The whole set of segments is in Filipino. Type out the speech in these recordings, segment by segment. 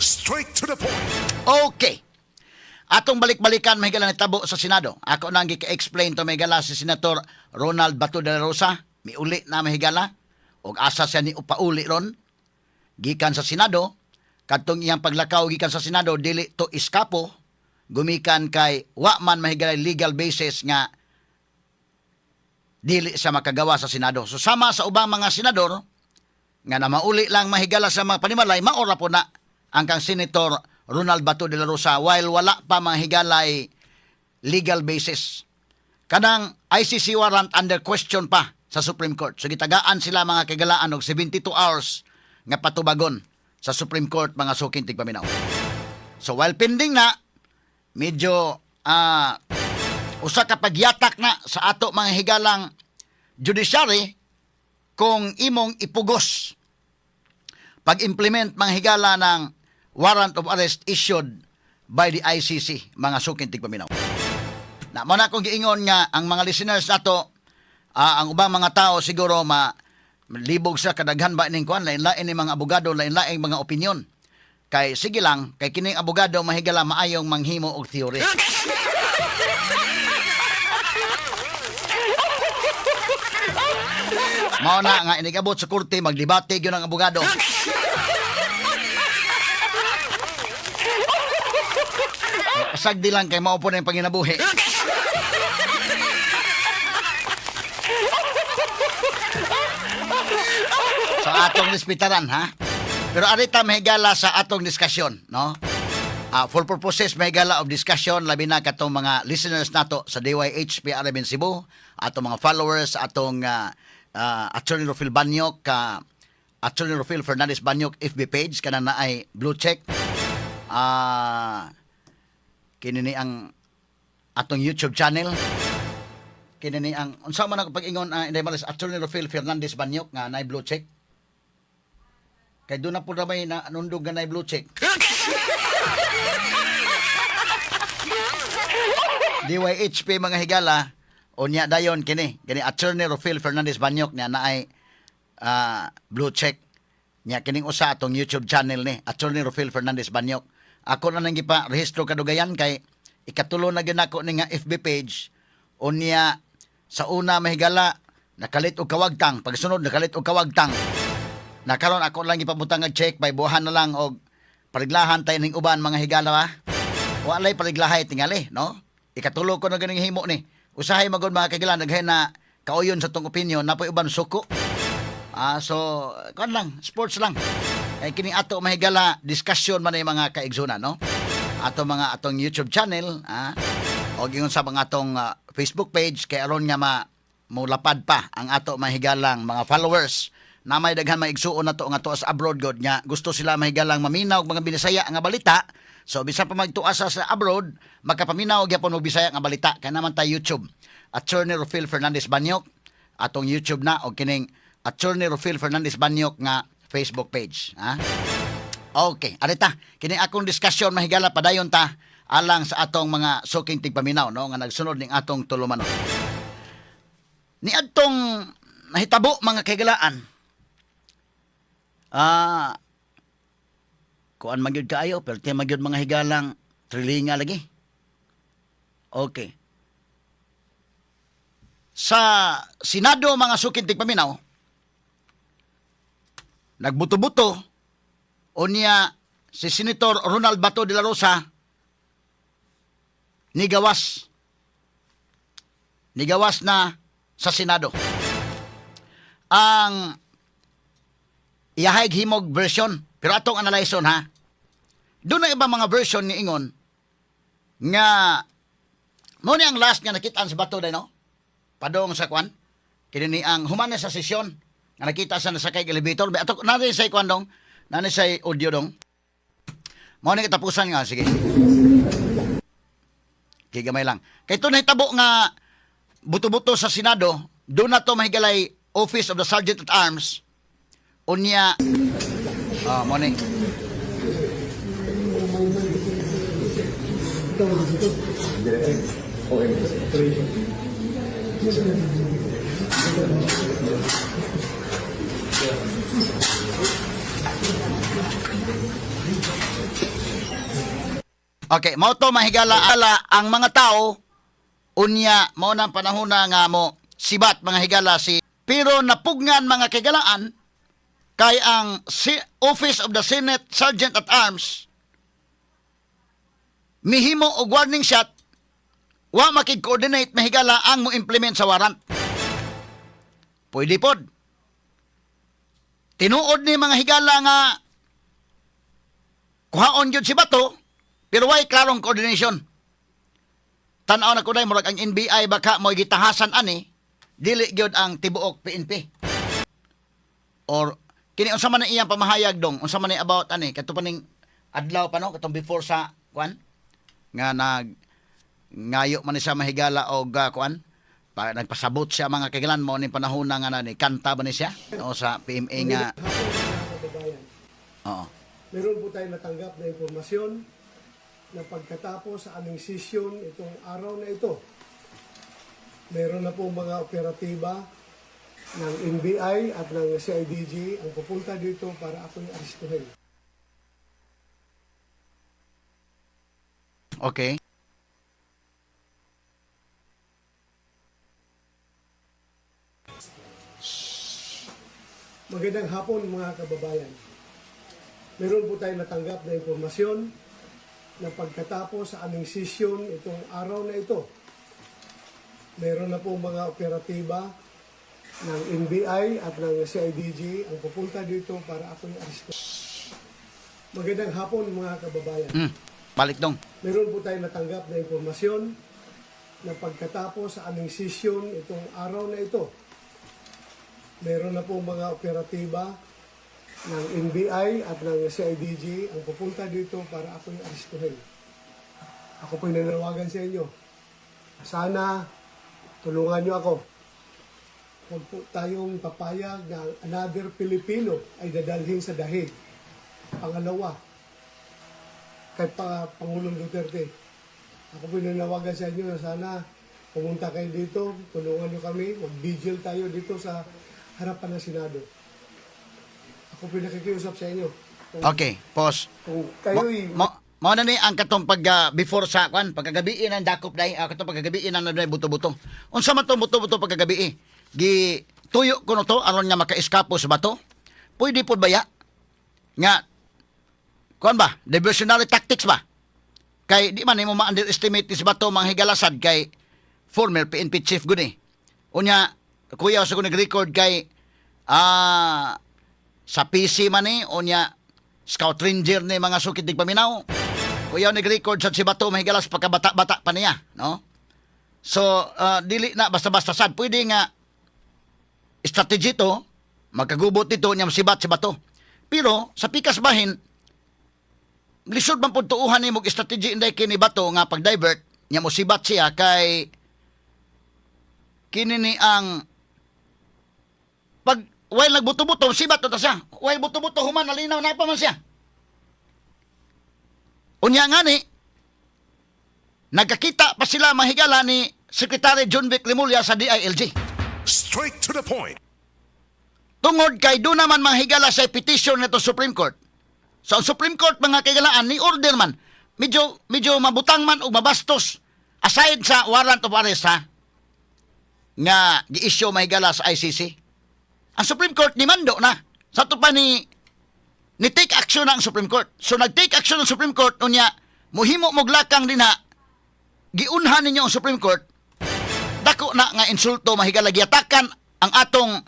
Straight to the point. Okay. Atong balik-balikan mahigala ni tabo sa Senado. Ako nang gi-explain to mahigala si Senator Ronald Bato de la Rosa, miuli na mahigala og asa siya ni upauli ron gikan sa Senado. Kadtong iyang paglakaw gikan sa Senado dili to iskapo, gumikan kay wa man mahigala legal basis nga dili sa makagawa sa Senado. So sama sa ubang mga senador nga na mauli lang mahigala sa mga panimalay, maora po na ang kang Senator Ronald Bato de la Rosa while wala pa mahigalay legal basis. Kanang ICC warrant under question pa sa Supreme Court. So gitagaan sila mga kagalaan og 72 hours nga patubagon sa Supreme Court mga suking tigpaminaw. So while pending na, medyo usa ka pagyatak na sa ato mga higalang judiciary kung imong ipugos pag-implement mga higala ng warrant of arrest issued by the ICC, mga suking tigpaminaw. Na mo na kong giingon nga ang mga listeners nato, ang ubang mga tao siguro libog sa kadaghan ba ning kuan, lain-lain ni mga abogado, lain-lain mga opinyon. Kay sige lang, kay kining abogado mahigala maayong manghimo og theory. Mao na nga inigabot sa korte, magdebate gyud ang abogado. Sagdi lang kay mao po na yung panginabuhi. Sa atong respetaran, ha? Pero arita mahigala sa atong diskusyon, no? For purposes mahigala of discussion, labi na katong mga listeners nato sa DYH PRM Cebu, atong mga followers, atong Attorney Rufil Banyok, Attorney Rufil Fernandez Banyok FB page, kanang na ay blue check. Kinini ang atong YouTube channel. Kinini ang unsa man ako pag-ingon inday malis Attorney Rufil Fernandez Banyok nga naay blue check. Kay doon na po na may nundog nga naay blue check. DYHP mga higala unya dayon kini Attorney Rufil Fernandez Banyok nga naay blue check. Nya kining usa atong YouTube channel ni Attorney Rufil Fernandez Banyok. Ako na nang gipa rehistro kadugayan kay ikatulo na gyud nako ni nga FB page. Unya sa una mahigala nakalit og kawagtang, pagsunod nakalit og kawagtang. Nakaron ako lang gipabutang nga check by buhan na lang og pariglahan tay ning uban mga higala ba. Walay pariglahay tingali, no? Ikatulo ko na ganing himo ni. Usahay magud mga kaigalan daghay na kauyon sa tong opinion napoy uban suko. So kon lang, sports lang. Kay kini ato mahigala discussion man ay mga kaigsunan, no? Atong YouTube channel, o gingon sa mga atong Facebook page kay aron nga mulapad pa ang ato mahigalang mga followers na may daghan maigsuon nato nga tuas abroad god nga gusto sila mahigalang maminaw og mga Bisaya nga balita. So bisan pa magtuasa sa abroad, makapaminaw gyapon og Bisaya nga balita kay naman ta YouTube. Attorney Rufil Fernandez Banyok atong YouTube na og kining Attorney Rufil Fernandez Banyok nga Facebook page, ha? Okay, arita, kini akong diskusyon mahigala padayon ta alang sa atong mga suking tigpaminaw, no, nga nagsunod ning atong tulumanon. Ni adtong nahitabo mga kaigalaan. Kuan magyud kaayo pero tiyan magyud mga higalang trilinga lagi. Okay. Sa Senado mga suking tigpaminaw, nagbuto-buto unya si Senator Ronald Bato de la Rosa nigawas na sa Senado ang iyahayag himog version, pero atong analyson, ha, doon na iba mga version ni ingon nga mo ni ang last nga nakitaan sa Bato day, no, padong sa kwan kini ang humanes sa sesyon nga nakita sa nasakay elevator. Ato nanay say kwan dong, nanay say audio dong. Mao ni katapusan nga, sige. Kigamay lang. Kay to nahitabo nga buto-buto sa Senado, do na to mahigalay Office of the Sergeant at Arms. Unya mao ni. Okay, mao to mahigala ala ang mga tao unya mao nang panahon na nga mo sibat mga higala si pero napugngan mga kagalaan kay ang Office of the Senate Sergeant at Arms mihimo og warning shot wa makig-coordinate mahigala ang mo implement sa warrant. Pwede pod. Tinuod ni mga higala nga kuhaon gyud si bato pero way klarong coordination. Tan-aw na ko day murag ang NBI baka mo gitahasan ani dili gyud ang tibuok PNP. Or kini unsa man iyang pamahayag dong unsa man about ani kadto paning adlaw pa no katong before sa kwan nga ngayo man siya mahigala og kwan pa nagpasabot siya mga kagalan mo ni panahon na nga ni kanta ba ni siya o sa PMA nga. Oo. Meron po tayong natanggap na impormasyon na pagkatapos sa aming session itong araw na ito, meron na po mga operatiba ng NBI at ng CIDG ang pupunta dito para ako'y aristuhin. Okay. Magandang hapon mga kababayan. Meron po tayong natanggap na impormasyon na pagkatapos sa aming session itong araw na ito, meron na po mga operatiba ng NBI at ng CIDG ang pupunta dito para ako'y aristuhin. Magandang hapon mga kababayan. Balik dong. Meron po tayong natanggap na impormasyon na pagkatapos sa aming session itong araw na ito, meron na po mga operatiba ng NBI at ng CIDG ang pupunta dito para ako'y aristuhin. Ako po'y nananawagan sa inyo. Sana tulungan niyo ako. Huwag po tayong papayag na another Pilipino ay dadalhin sa dahig. Pangalawa, kay Pangulong Duterte. Ako po'y nananawagan sa inyo na sana pumunta kayo dito, tulungan niyo kami, mag-vigil tayo dito sa harapan ng Senado. Ako po nakikiusap sa inyo. Okay, pause. Kung kayo'y... Mao na ni ang katong before sa kwan pagkagabi ang dakop dai katong pagkagabi ang naday buto-buto. Unsa man tong buto-buto pagkagabi? Gi tuyo kuno to aron nga maka-eskapo sa bato. Pwede pod baya nga kwan ba? Diversionary tactics ba? Kay di man mo ma-underestimate si bato mga higalasad kay former PNP chief gud eh. Unya kuya sa ko nag-record kay sa PC man ni unya scout ranger ni mga sukid dig paminaw. Kuya nag-record sa si bato mahigalas pagkabata-bata pa niya, no? So dili na basta-basta sad pwede nga strategy to magkagubot dito niya sibat si bato. Pero sa pikas bahin lisod man pud tuuhan ni mog strategy inday kini bato nga pag-divert nya mo sibat siya kay kini ni ang pag while nagbuto-buto, sibat to ta siya. While buto-buto, human, nalinaw na pa man siya. Unya nga ni, nagkakita pa sila mahigala ni Secretary John Vic Rimulya sa DILG. Straight to the point. Tungod kay doon naman mahigala sa petition nito Supreme Court. So, ang Supreme Court, mga kagalaan, ni order man, medyo mabutang man o mabastos, aside sa warrant of arrest, ha, nga gi-issue mahigala sa ICC. Ang Supreme Court ni mando na. Sa to pa ni take action na ang Supreme Court. So nag-take action ang Supreme Court unya muhimo moglakang din ha. Giunhan ninyo ang Supreme Court. Dako na nga insulto mahigala giatakan ang atong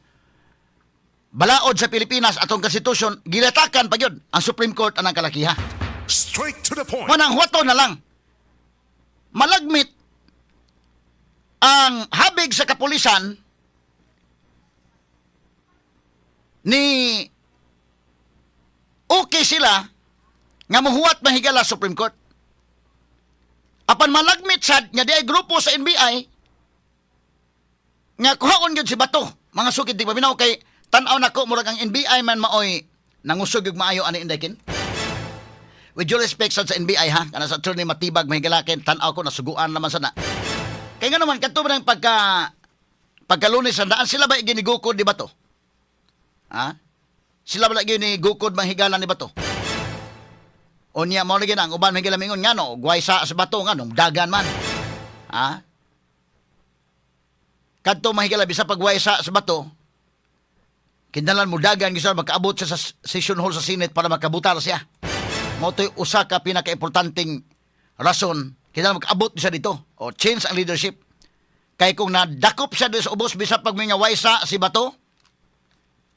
balaod sa Pilipinas atong konstitusyon gilatakan pa gyud ang Supreme Court anang kalakiha. Straight to the point. Manang huwato na lang. Malagmit ang habig sa kapulisan ni okay sila nga mohuwat mahigala Supreme Court. Apan malagmit sad nga di ay grupo sa NBI nga kuhaon gyud si bato mga sukid di paminaw kay tan-aw nako murag ang NBI man maoy nangusog yung maayo ani indakin. With due respect sa NBI ha, kana sa attorney matibag mahigalakin tan-aw ko nasuguan naman sana. Kay nga naman kadto man pagkalunes sandaan sila ba ginigukod di bato? Ha? Sila ba lagi ni gukod manghigala ni bato? Unya mo lagi ang uban may gilamingon ngano, guway sa bato ngano, dagan man. Ha? Kadto mahigala bisa pagway sa bato. Kindalan mo dagan gisa makaabot siya sa session hall sa Senate para makabutar siya. Mo to'y usa ka pinaka-importanting rason kindalan makaabot siya dito o change ang leadership. Kay kung nadakop siya sa ubos bisa pag may ngaway sa si bato,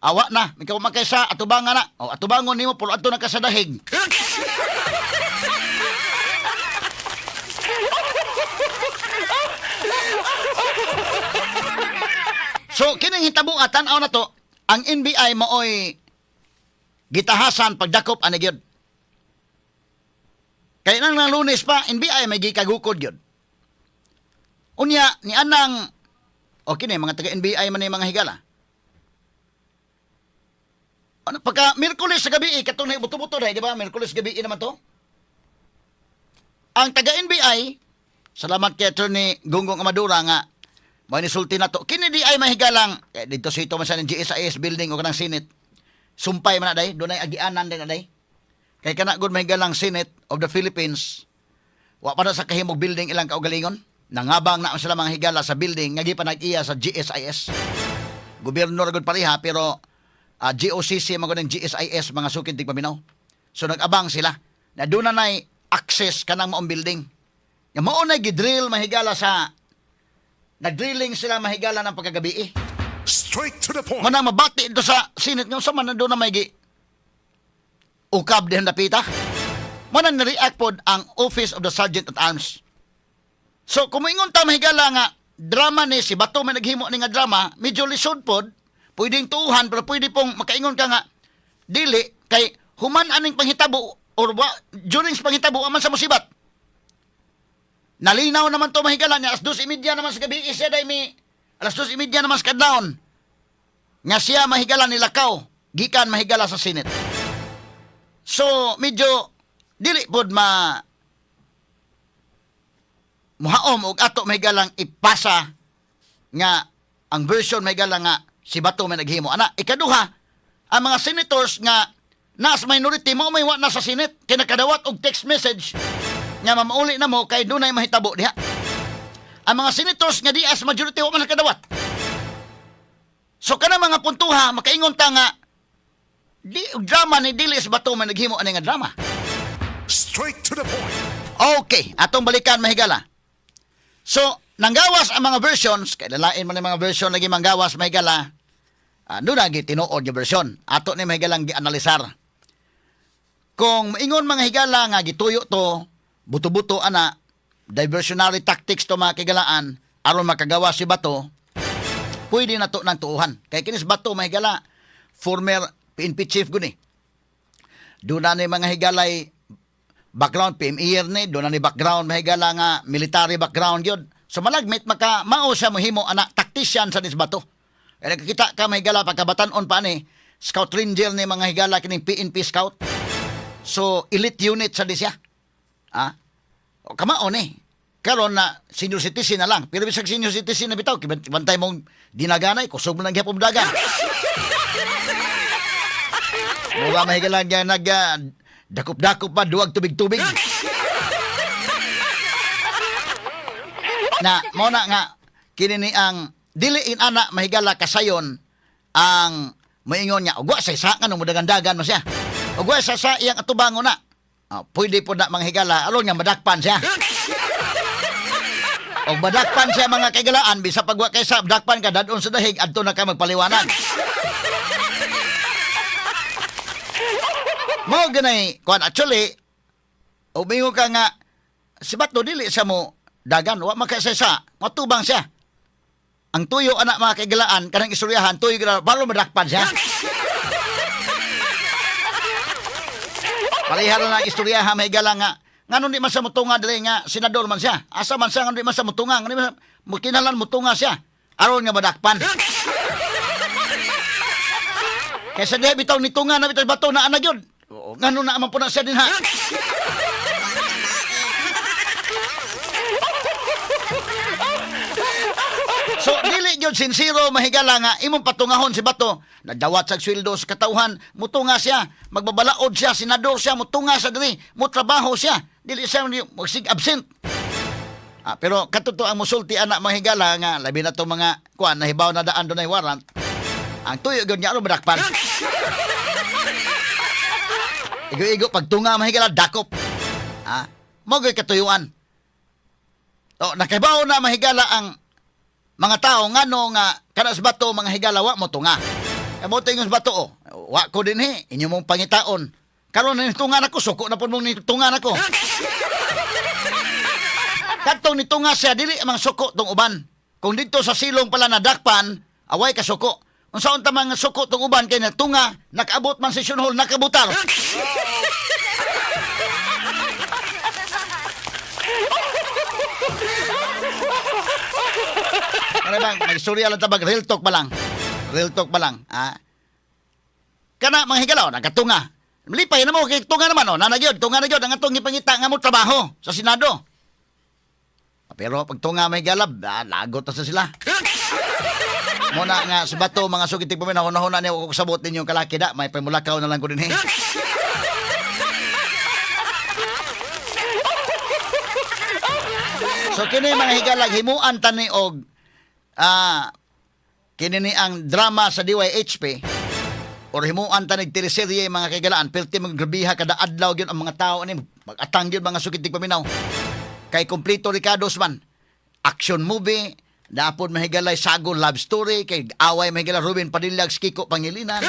awa na, ikaw makaysa atubangan na. O atubangon nimo pulo adto na ka sa dahig. So, kining hitabo atan-aw na to, ang NBI maoy gitahasan pagdakop ani gyud. Kay nang Lunes pa, NBI may gikagukod gyud. Unya ni anang okay na mga taga NBI man ni mga higala. Ano pagka Miyerkules sa gabi katong buto-buto na, di ba? Miyerkules gabi naman to. Ang taga NBI, salamat kay Attorney Gonggong Amadura nga may nisulti na to. Kini di ay mahigalang dito sa ito man sa GSIS building o kanang Senate. Sumpay man na day, doon ay agianan din na day. Kay kana gud mahigalang Senate of the Philippines. Wa pa na sa kahimog building ilang kaugalingon. Nangabang na sila mga higala sa building nga gipanag-iya sa GSIS. Gobyerno ra gud pareha pero GOCC mga ng GSIS mga sukid tigpaminaw. So nag-abang sila na doon na access kanang maong building. Nga mao na gidrill mahigala sa nag-drilling sila mahigala ng pagkagabi. Straight to the point. Manang mabati ito sa Senate nga sa man doon na may ukab din napita. Manang na-react pod ang Office of the Sergeant at Arms. So kung moingon ta mahigala nga drama ni si Bato may naghimo ni nga drama, medyo lisod pod, pwedeng tuuhan pero pwede pong makaingon ka nga dili kay human aning panghitabo or during sa panghitabo aman sa musibat. Nalinaw naman to mahigala niya. Alas 2:30 naman sa gabi. Siya day mi. Alas 2:30 naman sa kadlaon. Nga siya mahigala nilakaw. Gikan mahigala sa Senate. So, medyo dili pod muhaom og ato mahigalang ipasa nga ang version mahigala nga si Bato may naghimo. Ana, ikaduha, ang mga senators nga nas minority mo may wa na sa Senate. Kinakadawat og text message nga mamauli na mo kay dunay mahitabo diha. Ang mga senators nga di as majority wa man nakadawat. So kana mga puntuha makaingon ta nga di drama ni Dilis Bato man naghimo ani nga drama. Straight to the point. Okay, atong balikan mahigala. So nanggawas ang mga versions kay lalain man ang mga version lagi manggawas mahigala. Doon na tinuod yung version. Ato ni mahigalang gi-analisar. Kung maingon mga higala nga gituyo to buto-buto ana, diversionary tactics to mga kigalaan, aron makagawa si Bato, pwede na to ng tuuhan. Kaya kinis Bato, mahigala, former PNP chief guni. Doon na ni mga higalay background, PMER ni, doon na ni background, mahigala nga, military background yun. So malagmit, mao siya mohimo, anak, tactician sa nis Bato. Kaya nakikita ka mahigala, pagkabatanon pa ni, scout ranger ni mga higala, kining PNP scout. So, elite unit sa disya. O kamaon karon na senior citizen na lang pero bisag senior citizen na bitaw bantay mong dinaganay kusog mo nang gyapon dagan. Mura mahigala nga dakop-dakop pa duwag tubig-tubig. Na mo na nga kini ni ang dili in ana mahigala kasayon ang moingon niya ugwa sa isa nga mo dagan-dagan mo siya. Ugwa sa iyang atubangon na. Pwede po na mga higala, aron nga madakpan siya. O madakpan siya mga kaigalaan, bisa pagwa kay sa dakpan ka, dadon sa dahig, adto na ka magpaliwanag. Mo ganay, kung actually, umingo ka nga, si Bato dili sa mo dagan, wa makasaysa, matubang siya. Ang tuyo anak mga kaigalaan, kanang istoryahan, tuyo gila, baro madakpan siya. Parihara na istoryahan may gala nga ngano di man sa mutunga dili nga senador man siya. Asa man siya ngano di man sa mutunga, ngano di man kinalan mutunga siya. Aron nga madakpan. Kaysa di bitaw ni tunga na bitaw Bato na ana gyud. Ngano na man po na siya din ha. So dili gyud sinsiro mahigala nga imong patungahon si Bato, nadawat sa sweldo sa katauhan, mutunga siya, magbabalaod siya, senador siya, mutunga sa diri, mutrabaho siya, dili siya magsig absent. Pero katuto ang musulti anak mahigala nga labi na to mga kuan nahibaw na daan dunay warrant. Ang tuyo gyud niya madakpan. Igo-igo pagtunga mahigala dakop. Mo gyud katuyuan. Nakahibaw na mahigala ang mga tao ngano nga kana sa Bato mga higala wa mo tunga. Mo tingos Bato wa ko dinhi inyo mong pangitaon. Karon ni tunga nako suko na pud mong ni tunga nako. Katong ni tunga siya dili mang suko tong uban. Kung dito sa silong pala nadakpan, away ka suko. Unsaon ta mga suko tong uban kay na tunga nakaabot man sa session hall nakabutar. Ano bang, mag-istorya lang tabag, real talk pa lang. Real talk pa lang. Kana, mga higalaw, nagkatunga. Lipay na mo, kay tunga naman, nanagyon, tunga na yun, ang atong ipangita nga mo trabaho sa Senado. Pero pag tunga may galab, lagot na sa sila. Muna nga, sa Bato, mga sugitig po, nahuna-huna niya, kung sabot ninyong kalaki da, may pamulakaw na lang ko din So, kini mga higalag, himuan tani og kini ni ang drama sa DYHP or himuan tanig teleserye mga kaigalaan perti maggrabiha kada adlaw gyud ang mga tao ani mag-atang gyud mga sukitig paminaw kay kompleto Ricardo's man action movie dapat mahigalay sago love story kay away mahigala Ruben Padillag Kiko Pangilinan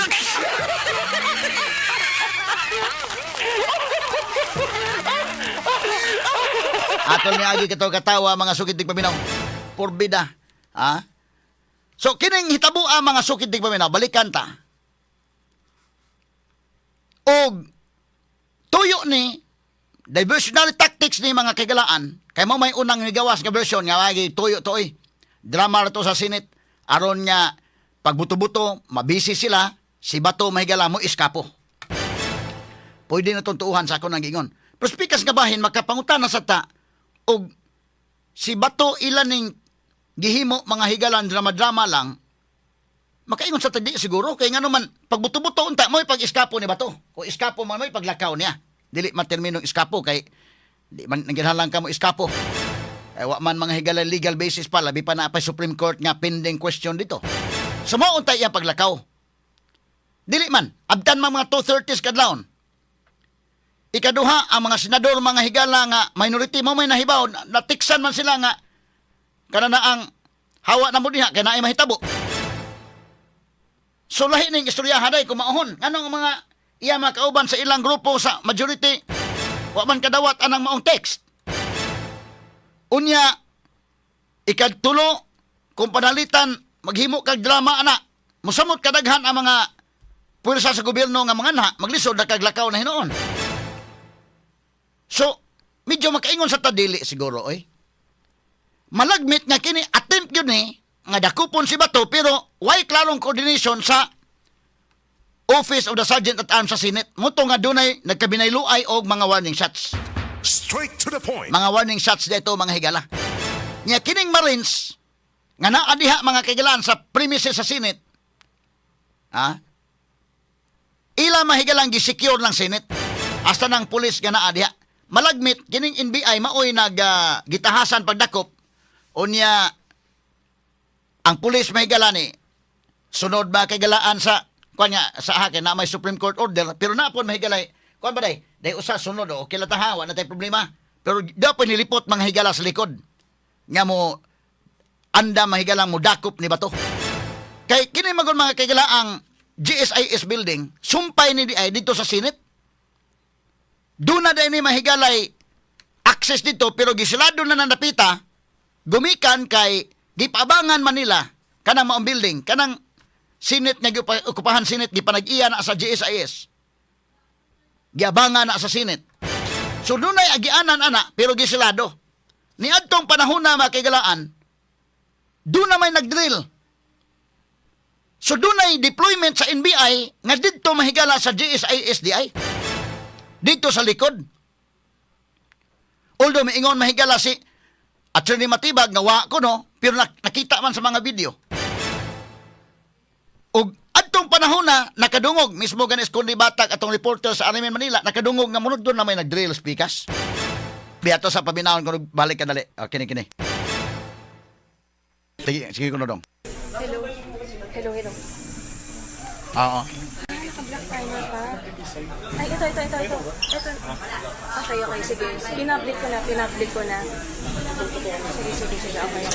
atol ni agi katawa mga sukitig paminaw porbida. So, kining hitabo ang mga sukid di paminaw, balikan ta. O, tuyo ni, diversionary tactics ni mga kagalaan, kay mo may unang nigawas nga version, nga lagi tuyo to drama to sa Senate, aron nga, pagbuto-buto, mabisi sila, si Bato mahigala mo iskapo. Pwede na tuntuuhan sa ako ng gingon. Pero speakers nga bahin, magkapangutan na sa ta, o, si Bato ilaning gihimo mga higalan drama-drama lang makaingon sa tadi siguro kay ngano man pagbuto-buto unta mo'y pag-iskapo ni Bato o iskapo man mo'y paglakaw niya dili man terminong iskapo kay di man naghalang ka mo iskapo wa man mga higalan legal basis pa labi pa na pa Supreme Court nga pending question dito so mo unta iya paglakaw dili man abtan man mga 230s kadlawon ikaduha ang mga senador mga higala nga minority mo may nahibaw natiksan man sila nga kana na ang hawa na mo diha kay naay mahitabo. So lahi ning istorya haday kumaahon. Anong mga iya makauban sa ilang grupo sa majority wa man kadawat anang maong text. Unya ikadtulo kung panalitan maghimo kag drama ana. Musamot kadaghan ang mga puwersa sa gobyerno nga mga na maglisod na kaglakaw na hinoon. So medyo makaingon sa tadili siguro malagmit nga kini attempt yun nga dakupon si Bato pero why klarong coordination sa Office of the Sergeant at Arms sa Senate. Muto nga dunay nagkabinayluay og mga warning shots. Straight to the point. Mga warning shots dito mga higala. Nya kining Marines nga naa diha mga kaigalaan sa premises sa Senate. Ila mahigalang gi-secure ng Senate hasta ng pulis nga naa diha. Malagmit kining NBI maoy gitahasan pagdakop. Unya, ang pulis may galani, sunod ba kagalaan sa, kanya, sa akin na may Supreme Court order, pero napon may galay, kuan ba day usa sunod, okay lang tahawa, na tayo problema, pero dapat nilipot mga higala sa likod, nga mo, anda mahigalang mo dakop ni Bato. Kay, kini magon mga kagalaang GSIS building, sumpay ni DI dito sa Senate, doon na din ni mahigalay access dito, pero gisilado na napita, gumikan kay gipabangan Manila kanang maong building kanang Senate nga okupahan Senate gipanag-iya na sa GSIS giabangan na sa Senate so dunay agianan ana pero gisilado ni adtong panahon na makigalaan doon na may nagdrill so dunay deployment sa NBI nga didto mahigala sa GSIS DI dito sa likod although may ingon mahigala si Attorney Matibag, nga wa ko no, pero nakita man sa mga video. ug adtong panahon na nakadungog mismo ganis kundi batak atong reporter sa RMN Manila nakadungog nga munod doon na may nag-drill spikas. Biyato sa pabinahon ko balik ka dali. Kini. Sige ko dong. Hello. Hello. Oo. Naka-black timer pa. Ay, ito. Okay, sige. Pinablik ko na. Sige. Okay.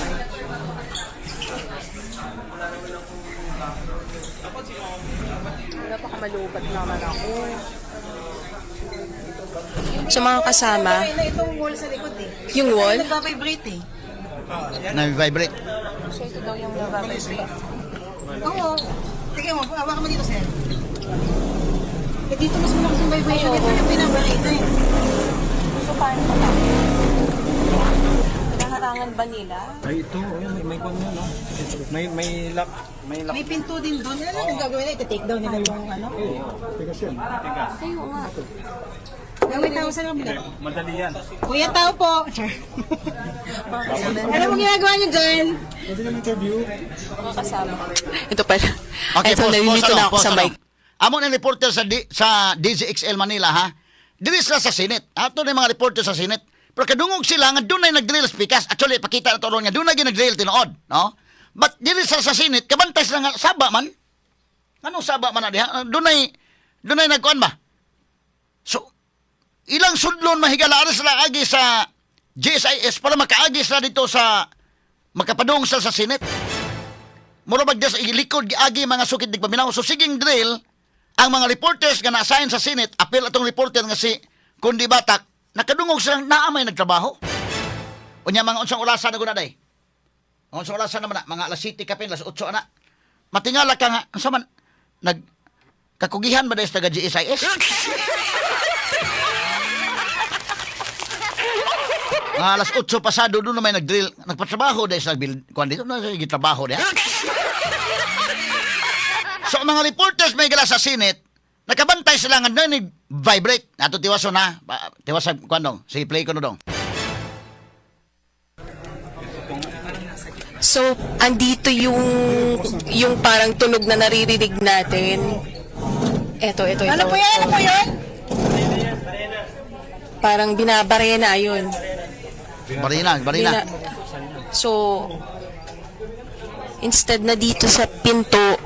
Wala pa kamalubat naman ako. Sa mga kasama, Na itong wall sa likod eh. yung wall, Nagpa-vibrate eh. Na-vibrate. So, ito daw yung nababalik. Oo. Tingnan mo, hawakan mo dito, sir. Eh, dito mas malakas yung vibration. Ito yung pinabalita eh. So, paano ba? Naharangan ba nila? Ay, ito, may kwan yan, no? May lock. May pinto din doon. Ano yung gagawin na? Ito-take down nila yung ano? Ayaw nga. May tao sa kabila. Madali yan. Kuya, tao po. Ano mo ginagawa niyo dyan? Mga kasama. ito pala. Okay, Ito, nalilito na ako sa mic. Amo na reporter sa DZXL Manila, ha? Dili sila sa Senate. Ato na yung mga reporter sa Senate. Pero kadungog sila nga doon na nag-drill spikas. Actually, pakita na toron nga doon na nag-drill tinood, no? But dili sila sa Senate, kabantay sila nga saba man. Anong saba man na diha? Doon na nagkuan ba? So, ilang sudlon mahigala sila agi sa GSIS para makaagi sila dito sa makapadung sila sa Senate. Mura bagdas ilikod agi mga sukid dig paminaw. So siging drill ang mga reporters nga na-assign sa Senate, apil atong reporter nga si Kundi Batak, nakadungog silang naamay nagtrabaho. Unya mga unsang orasan na gunaday. Ang unsang orasan naman na, mga alas 7 kapin, alas 8 na. Matingala ka nga, unsa man, kakugihan ba dahil sa taga GSIS? Alas 8 pasado doon na may nag-drill, nagpatrabaho dahil sa build, kuhan dito na sige trabaho diha. So mga reporters may gala sa Senate, nakabantay sila nga doon vibrate. Ato tiwaso na, tiwasa kuhan dong, sige play ko na dong. So, andito yung parang tunog na naririnig natin. Ito. Ano po yan? Parang binabarena yun. Barina. So, instead na dito sa pinto,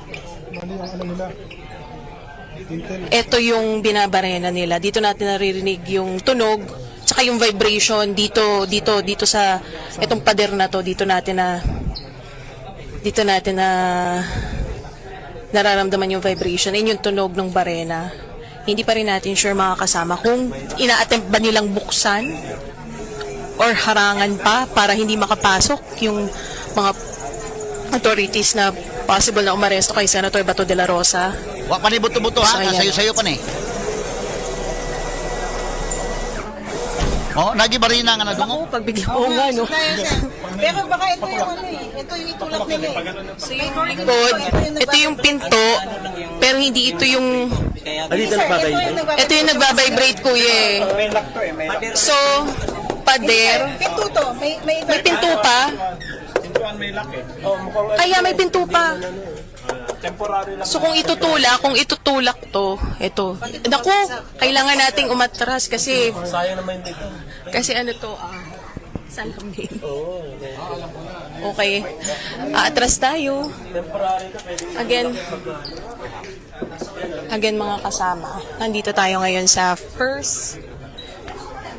ito yung binabarena nila. Dito natin naririnig yung tunog, tsaka yung vibration dito sa itong pader na to. Dito natin na nararamdaman yung vibration. Yun yung tunog ng barena. Hindi pa rin natin sure mga kasama kung ina-attempt ba nilang buksan or harangan pa para hindi makapasok yung mga authorities na possible na umaresto kay Senator Bato de la Rosa. Wa pa ni buto-buto ha, Sayang. sayo-sayo pa ni. Oh, nagi barina nga nadungo. Ako, pagbigyan ko nga, no? Pero baka ito yung ano eh. Ito yung itulak nila eh. So yung likod, ito yung pinto, pero hindi ito yung, ito yung nagbabibrate, kuya eh. So, pader, Pinto to. May may pinto pa. Kaya may pinto pa. So kung itutulak to, ito. Naku, kailangan nating umatras kasi ano to, salamin. Okay. Atras tayo. Again mga kasama. Nandito tayo ngayon sa first.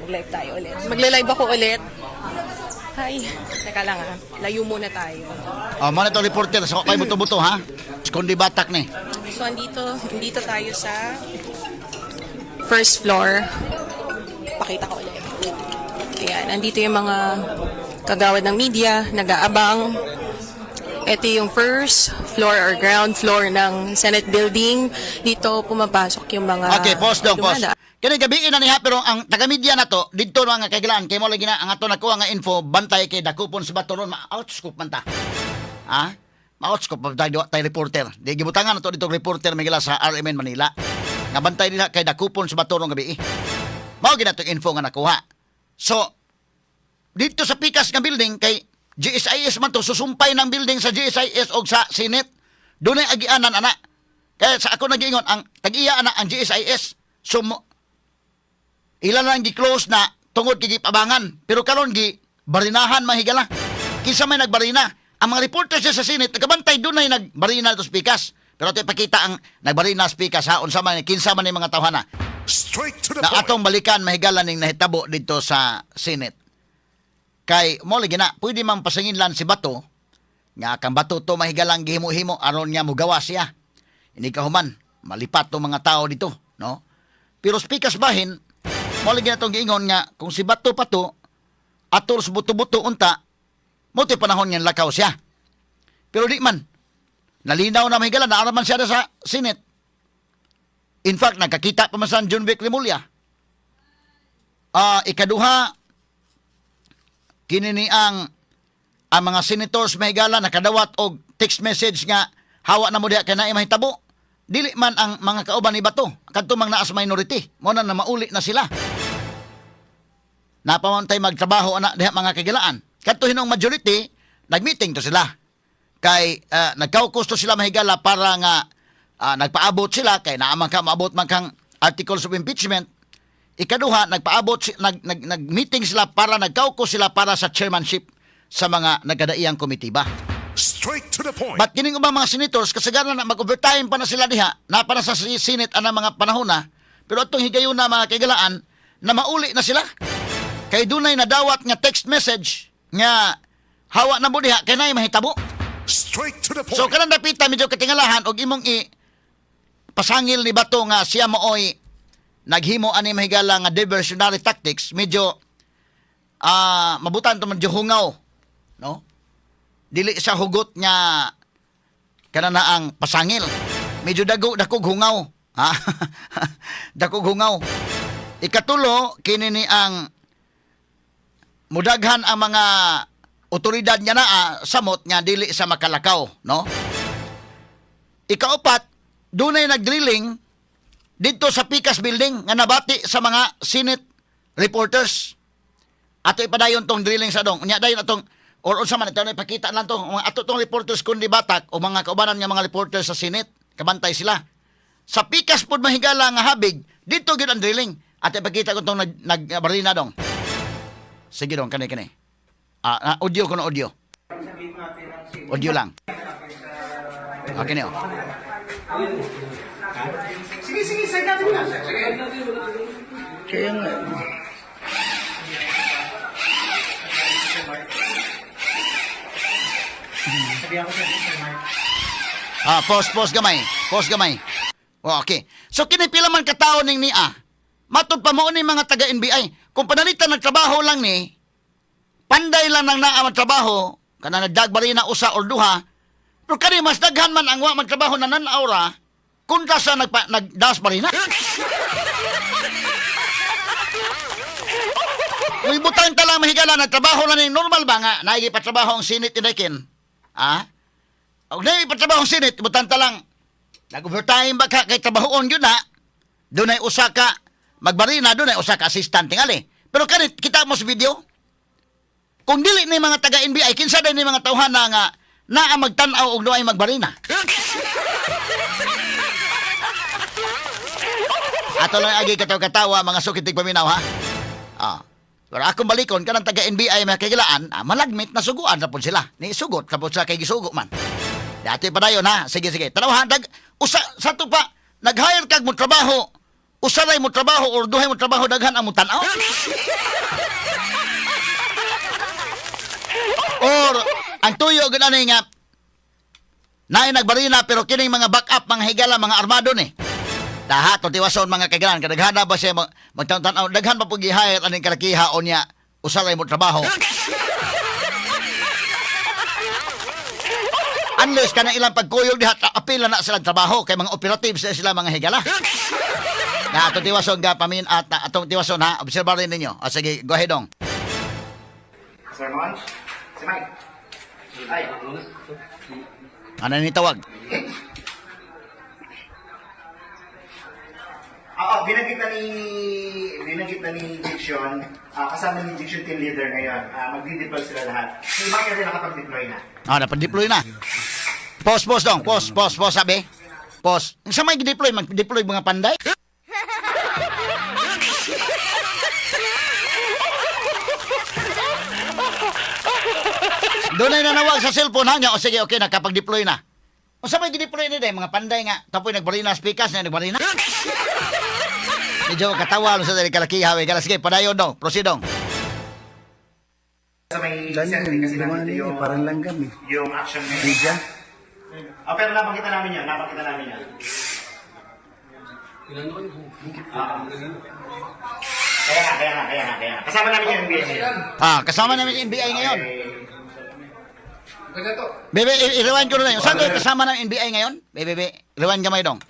Mag-live tayo ulit. Magle-live ako ulit. Hi. Teka lang ha. Layo muna tayo. Mana to reporter sa kay buto-buto ha. Kundi Batak ni. So, andito tayo sa first floor. Pakita ko ulit. Ayan, andito yung mga kagawad ng media, nag-aabang. Ito yung first floor or ground floor ng Senate building. Dito pumapasok yung mga Okay, pause dong, pause. dumada. Kani gabi na niya pero ang taga-media na to didto na nga kailan kay mo lagi na ang ato nakuha nga info bantay kay dakupon sa batoron ma-outscoop man ta. Ha? Ma-outscoop tayo reporter. Di gibutangan na to dito reporter may gila sa RMN Manila. Nga bantay nila kay dakupon sa batoron gabi. Mao gid natong info nga nakuha. So dito sa pikas nga building kay GSIS man to susumpay ng building sa GSIS o sa Senate. Doon ay agianan, ana. Kaya sa ako nag-iingon, ang tag-iya, ana, ang GSIS, ilan lang gi-close na tungod kigipabangan. Pero karon gi barinahan mahigala. Kinsa may nagbarina. Ang mga reporters sa Senate, nagabantay doon ay nagbarina ito speakas. Pero ito ipakita ang nagbarina speakas ha. Unsa man, kinsa man yung mga tawhana. Straight to the Na point. atong balikan mahigala ning nahitabo dito sa Senate. Kay mo lagi na, pwede man pasanginlan si Bato. Nga kang Bato to mahigalang gihimo-himo aron niya mugawa siya. Hindi ka human, malipat tong mga tao dito, no? Pero speakas bahin, mo lagi na itong giingon nga, kung si Bato pa to, atol sa buto-buto unta, mo to'y panahon niyang lakaw siya. Pero di man, nalinaw na mahigala, naaraman siya na sa Senate. In fact, nagkakita pa man sa John Vic Remulla. Ikaduha, kinini ang mga senators mahigala nakadawat og text message nga hawa na mo diha kay naay mahitabo. Dili man ang mga kauban ni Bato kadto mang naas minority mo na mauli na sila. Napamantay magtrabaho ana diha mga kagilaan. Kadto hinong majority nagmeeting to sila. Kay nagkaukus to sila mahigala para nga nagpaabot sila kay naa man ka maabot man kang articles of impeachment. Ikaduha nagmeeting sila para nagkaukus sila para sa chairmanship sa mga nagkadaiyang komitiba. Straight to the point. But kining ubang mga senators kasagaran na mag-overtime pa na sila diha, na para sa Senate ana mga panahon na, pero atong higayon na mga kagalaan na mauli na sila. Kay dunay nadawat nga text message nga hawa na mo diha kay naay mahitabo. Straight to the point. So kanang dapita medyo katingalahan og imong pasangil ni Bato nga siya mooy naghimo ani mahigala nga diversionary tactics, medyo mabutan to medyo hungaw, no? Dili sa hugot nga kanana ang pasangil. Medyo dakog hungaw. Ha? Dakog hungaw. Ikatulo, kini ni ang mudaghan ang mga otoridad niya na samot nga dili sa makalakaw, no? Ikaapat, dunay nagdrilling dito sa Picas Building nga nabati sa mga Senate reporters. Ato ipadayon tong drilling sa dong. Unya dayon atong or unsa man ito na ipakita lang to ato tong reporters kundi batak o mga kaubanan nga mga reporters sa Senate kabantay sila sa Picas pud mahigala nga habig dito gyud ang drilling at ipakita ko tong nagbarina dong. Sige dong kani audio ko na audio lang okay niyo Sige, sir, natin na. kaya nga pause gamay. Oh, okay. So kinipila man katao ning niya. Matud pa mo ni mga taga NBI. Kung panalitan ng trabaho lang ni, panday lang nang naa magtrabaho, kana nagdagbari na usa or duha. Pero kani mas daghan man ang wa magtrabaho na nan-aura, kunta sa nagdas bari na. Uy, butang talang mahigala, nagtrabaho lang ni normal ba nga, naigipatrabaho ang Senate inaikin. Og naigipatrabaho ang Senate, butang talang, nag-overtime ba ka kay trabahoon yun na, doon ay usa ka, magbarina, doon ay usa ka assistant tingali. Pero kanit, kita mo sa video, kung dili ni mga taga-NBI, kinsa din ni mga tauhan na nga, naa magtanaw og doon ay magbarina. Ato lang agi katawa mga sukitig paminaw ha. Pero akong balikon kanang taga NBI mga kagilaan, malagmit na suguan na po sila. Ni sugot kapos sa kay gisugo man. Dati pa dayon ha. Sige. Tanaw usa sa to pa nag-hire kag mo trabaho. Usaray mo trabaho or duhay mo trabaho daghan ang mo tan-aw. Or ang tuyo gud ani nga naay nagbarina pero kining mga backup mga higala mga armado ni. Dahat to tiwason mga kagalan kadaghan ba siya magtan-tanaw daghan pa pug i-hire aning kalakihaon niya usaray mo trabaho. Unless kana ilang pagkuyog diha apila na sila trabaho kay mga operatives sila mga higala. Na ato tiwason ga pamin at atong tiwason ha obserbarin ninyo. Sige go ahead dong. Sir Mon, si Mike. Ay. Ano ni tawag? Binanggit na ni Diction, kasama ni Diction team leader ngayon. Magdi-deploy sila lahat. Si Mike kasi nakapag-deploy na. Napag-deploy na. Pause dong. Pause, sabi. Pause. Sa may deploy, mag-deploy mga panday. Doon ay nanawag sa cellphone ha niya. O sige, okay, nakapag-deploy na. O sa may deploy na din, mga panday nga. Tapos nagbarina speakers na, nagbarina. Medyo katawa sa dari kalakihaw. Sige, padayon dong. Proceed dong. Sa may Ganyan, center kasi dumaan nandito niya, parang langgam eh. yung action na Media? Pero napakita namin yan. Kaya. Kasama namin yung NBA ngayon. Kasama namin yung NBI ngayon. Bebe, i-rewind ko na yun. Saan kayo kasama ng NBI ngayon? Bebe, rewind kamay dong.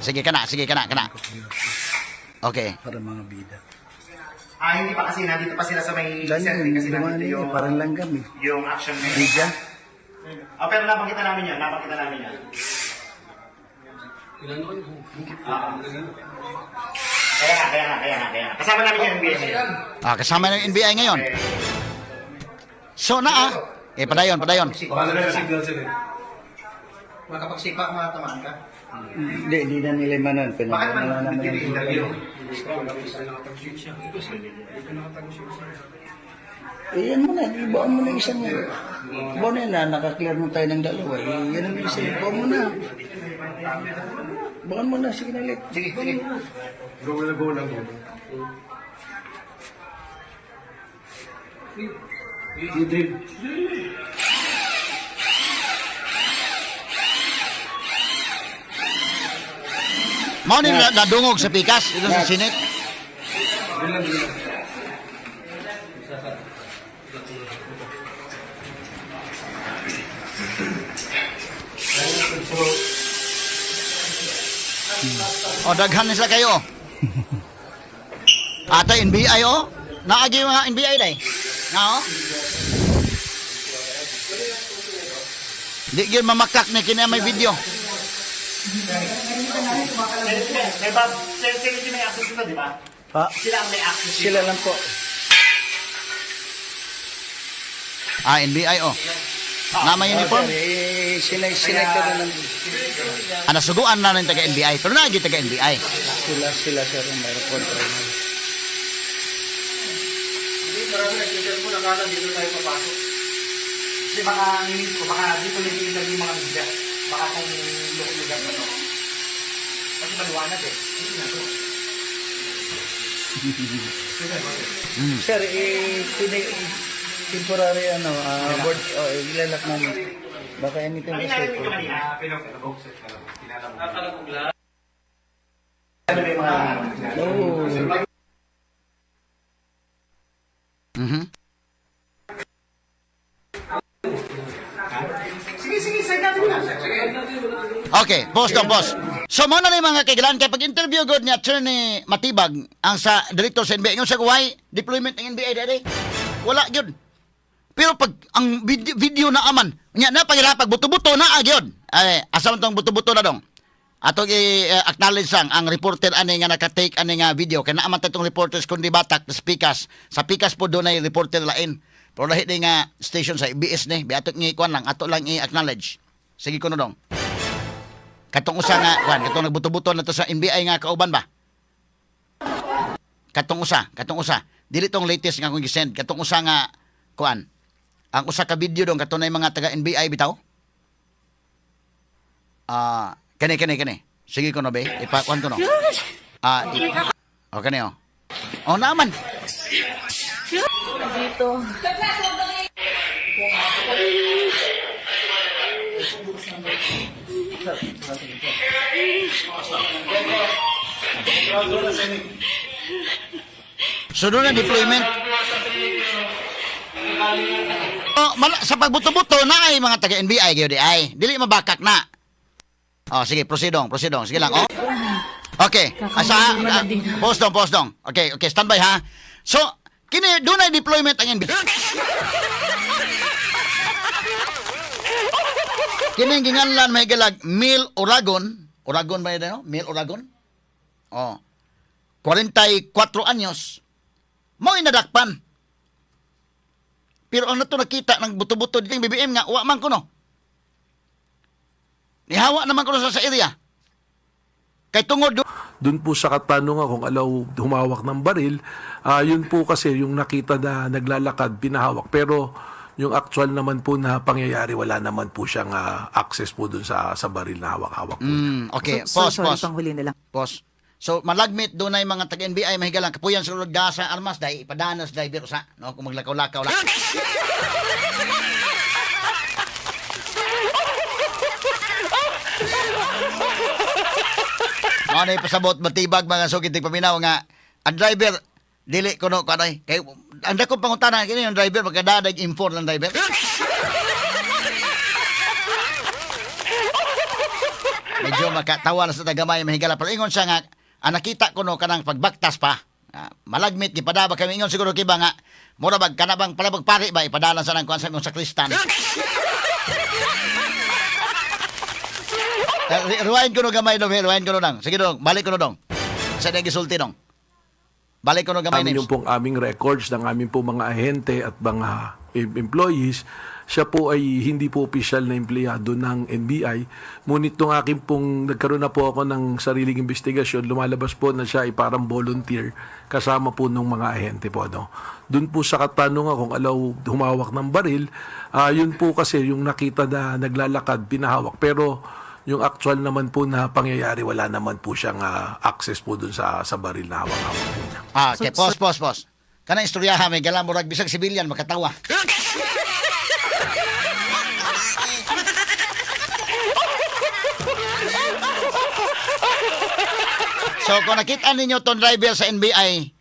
Sige, kana. Okay. Para mga bida. Hindi pa kasi nandito pa sila sa may center Ganyan, kasi dumaan nandito niya, yung parang langgam eh. yung action na Media? Pero napakita namin yan. Kaya. Kasama namin yung NBA ngayon. Kasama ng NBI ngayon. So padayon. Makapagsipa, matamaan ka. Hindi na nila manan. Bakit man Pinagkakala naman nag-interview? yan mo na, ibaan mo na isang ibaan mo na, nakaklear mo tayo ng dalawa. Yan ang isa, ibaan mo na. Ibaan mo na, sige na ulit. Sige. Go lang. Mao ni nadungog sa pikas dito sa Senate. Daghan nila kayo. Ata NBI naagi mga NBI day. Di gyud mamakak na kini may video. May Bob, sila may access dito, di ba? Sila ang may access dito. Sila lang po. NBI na may uniform. Sila ka na lang. Nasuguan na ng taga NBI. Pero naagi taga NBI. Sila sir, ang mayroon control. Marami nag-interview na kala dito tayo papasok. Kasi baka dito nag-interview yung mga media. Baka kung lugar na to. Kasi maliwanag eh. Sir, temporary board, ilalak namin. Baka anything Ano is yung safe. kanina? Ano may mga... Oh. Sige, side natin na. Okay, boss. So mo na mga kailan kay pag-interview god ni Attorney Matibag ang sa director sa NBI yung sa why deployment ng NBI dere. Wala gyud. Pero pag ang video na aman, nya na pag buto-buto na gyud. Ay asa man tong buto-buto na dong. Ato i-acknowledge ang reporter ani nga naka-take ani nga video kay naaman tatong reporters kundi batak sa pikas. Sa pikas po dunay reporter lain. Pero lahi di nga station sa IBS ni, biato ngi kuan lang, ato lang i-acknowledge. Sige kuno dong. Katong usa nga kuan, katong nagbuto-buto na to sa NBI nga kauban ba? Katong usa. Dili tong latest nga kung gi-send, katong usa nga kuan. Ang usa ka video dong katunay mga taga NBI bitaw. Kani. Sige ko no be, ipakuan ko no. Okay na naman. Dito. Sunod na deployment. Sa pagbuto-buto na ay mga taga NBI gyud ay. Dili mabakak na. Sige, proceed dong. Sige lang, Okay. Pause dong. Okay, standby ha. So, kini dunay deployment ang NBI. Kini ginganlan may galag Mil Oragon. Oragon ba yun, no? Mil Oragon? 44 anyos. Mo inadakpan. Pero ang nato nakita ng buto-buto diting BBM nga wa man kuno. Nihawa naman ko sa area. Kay tungod Doon po sa katanungan kung alaw humawak ng baril, yun po kasi yung nakita na naglalakad, pinahawak. Pero yung actual naman po na pangyayari, wala naman po siyang access po doon sa baril na hawak-hawak po. okay, sorry, pause. panghuli na lang. Pause. So malagmit doon ay mga taga-NBI mahigalang kapuyan sa sulod sa armas dahil ipadanas driver sa no kung maglakaw-lakaw lang. Ano yung pasabot matibag mga sukit ng paminaw nga ang driver dili kuno kanay kay ang dakong pangutana kini yung driver magkadadag import ng driver. Medyo makatawa na sa tagamay mahigala pero ingon siya nga nakita ko no kanang pagbaktas pa malagmit gipadaba kami ingon siguro kiba nga mura bag kanabang palabag pari ba ipadala sa nang kuan sa imong sakristan. Rewind ko no gamay dong, rewind ko no dong. Sige dong, balik ko no dong. Sa nagisulti dong. Balik ko no gamay Amin names. yung pong aming records ng aming pong mga ahente at mga employees, siya po ay hindi po opisyal na empleyado ng NBI. Ngunit nung akin pong nagkaroon na po ako ng sariling investigasyon, lumalabas po na siya ay parang volunteer kasama po ng mga ahente po. No? Doon po sa katanungan kung alaw humawak ng baril, yun po kasi yung nakita na naglalakad, pinahawak. Pero yung actual naman po na pangyayari, wala naman po siyang access po dun sa baril na hawak-hawak po niya. Okay, pause. Kanang istoryahan may galang murag bisag civilian makatawa. So kung nakita ninyo ton driver sa NBI,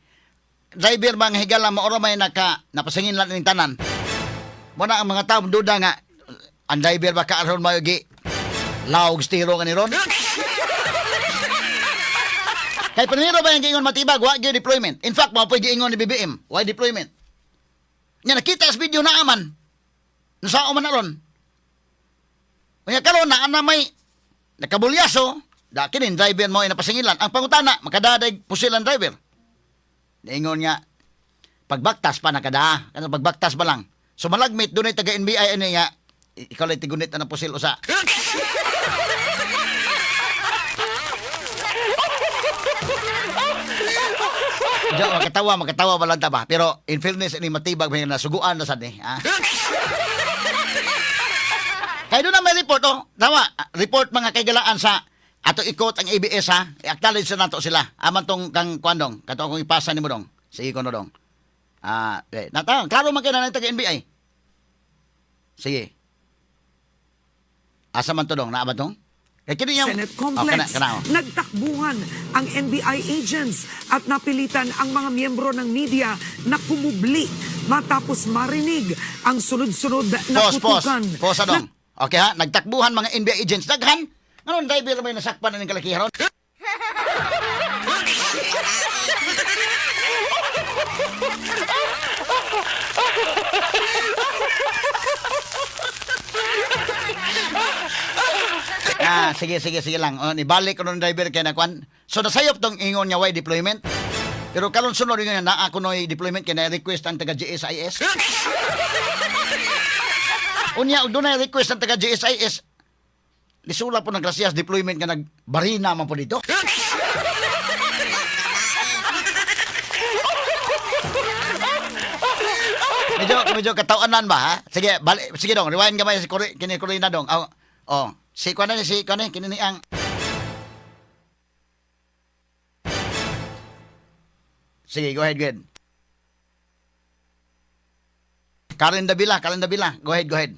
driver mga higala maoro may napasingin lang ng tanan. Muna ang mga tao duda nga ang driver ba kaaron mayugi laog stiro ka ni ron. Kay paniro ba yung giingon matibag, wa gyud deployment. In fact, mao pwede giingon ni BBM, why deployment? Nya nakita sa video na aman. Nasao man na ron. Kaya karon na may nakabulyaso, da kinin driver mo ay napasingilan. Ang pangutana, makadadag pusilan driver. Niingon nga pagbaktas pa nakada, kanang pagbaktas ba lang. So malagmit dunay taga NBI ani nga ikaw lang tigunit na pusil usa. Diyo, makatawa ba lang ta ba? Pero in fairness, ini matibag may nasuguan na sad ni. Kaya doon na may report, Tama, report mga kaigalaan sa ato ikot ang ABS, ha? I-acknowledge na nato sila. Aman tong kang kwandong, kato kong ipasa ni mo dong. Sige ko no dong. Natang, klaro man kayo na taga-NBI. Sige. Asa man to dong? Naabad dong? Senate Complex, nagtakbuhan ang NBI agents at napilitan ang mga miyembro ng media na kumubli matapos marinig ang sunod-sunod na putukan. Pause dong. Okay ha, nagtakbuhan mga NBI agents. Daghan? Ngayon, driver may nasakpan na ng kalakiharon? Sige lang. Nibalik ko ng driver kay nakwan. So nasayop tong ingon niya why deployment. Pero karon sunod nga na ako noy deployment kay na request ang taga GSIS. Unya og dunay request ang taga GSIS. Lisula po ng gracias deployment nga nagbarina man po dito. Medyo katawanan ba ha? Sige, sige dong, rewind gamay si Corina dong. Si Kwan kini ang sige, go ahead. Karen Davila. Go ahead.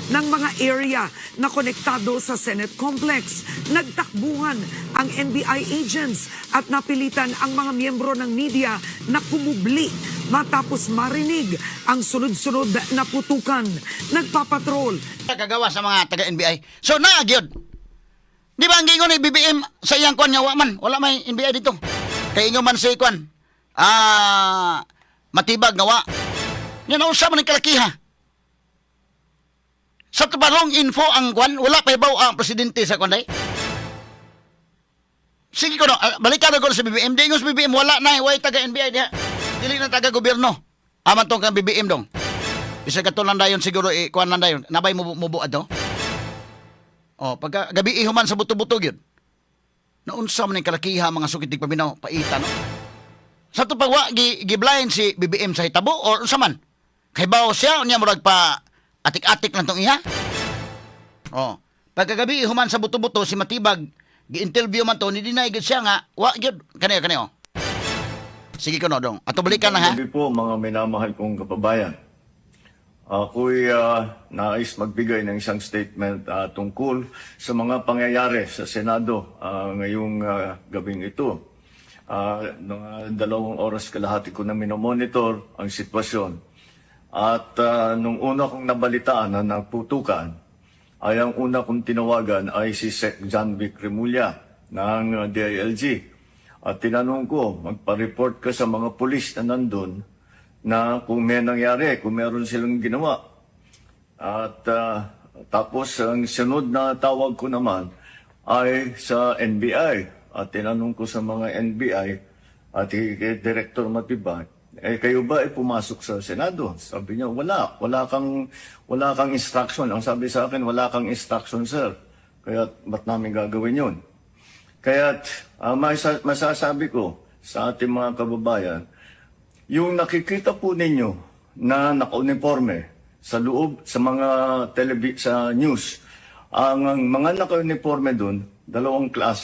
Ng mga area na konektado sa Senate Complex. Nagtakbuhan ang NBI agents at napilitan ang mga miyembro ng media na kumubli matapos marinig ang sunod-sunod na putukan. Nagpapatrol. Kagawa sa mga taga-NBI. So, naagyod. Di ba ang gingon ni BBM sa iyang kwan nga waman? Wala may NBI dito. Kaya ingon man si kwan. Matibag nga wa. Yan na usap man ng kalakiha. Sa tabarong info ang kwan, wala pa ibaw ang presidente sa kwan day. Sige ko no, balikan ko sa BBM. Di ingon sa BBM, wala na, way taga-NBI diha. Dili na taga-gobyerno. Aman tong kang BBM dong. Bisa katulan dayon siguro kwan lang dayon. Nabay mubuad do. Oh, pagka gabi ihuman sa buto-buto gyud. Naunsa man ning kalakiha mga sukitig paminaw, paita no. Sa to pagwa giblind si BBM sa hitabo or unsa man? Kay bawo siya unya murag pa atik-atik lang tong iya. Oh, pagkagabi human sa buto-buto si Matibag gi-interview man to ni dinay gid siya nga wa gyud kaniya oh. Sige ko no dong. Ato balikan na ha. Gabi po mga minamahal kong kababayan. Ako'y nais magbigay ng isang statement tungkol sa mga pangyayari sa Senado ngayong gabing ito. Nung 2 oras kalahati ko na minomonitor ang sitwasyon. At nung una kong nabalitaan na naputukan, ay ang una kong tinawagan ay si Sec. John Vic Remulla ng DILG. At tinanong ko, magpa-report ka sa mga pulis na nandun na kung may nangyari, kung meron silang ginawa. At tapos ang sunod na tawag ko naman ay sa NBI. At tinanong ko sa mga NBI at kay Director Matibag, kayo ba ay pumasok sa Senado? Sabi niya, wala kang instruction. Ang sabi sa akin, wala kang instruction, sir. Kaya ba't namin gagawin yun? Kaya masasabi ko sa ating mga kababayan, yung nakikita po ninyo na naka-uniforme sa loob, sa mga sa news, ang mga naka-uniforme doon, 2 klase.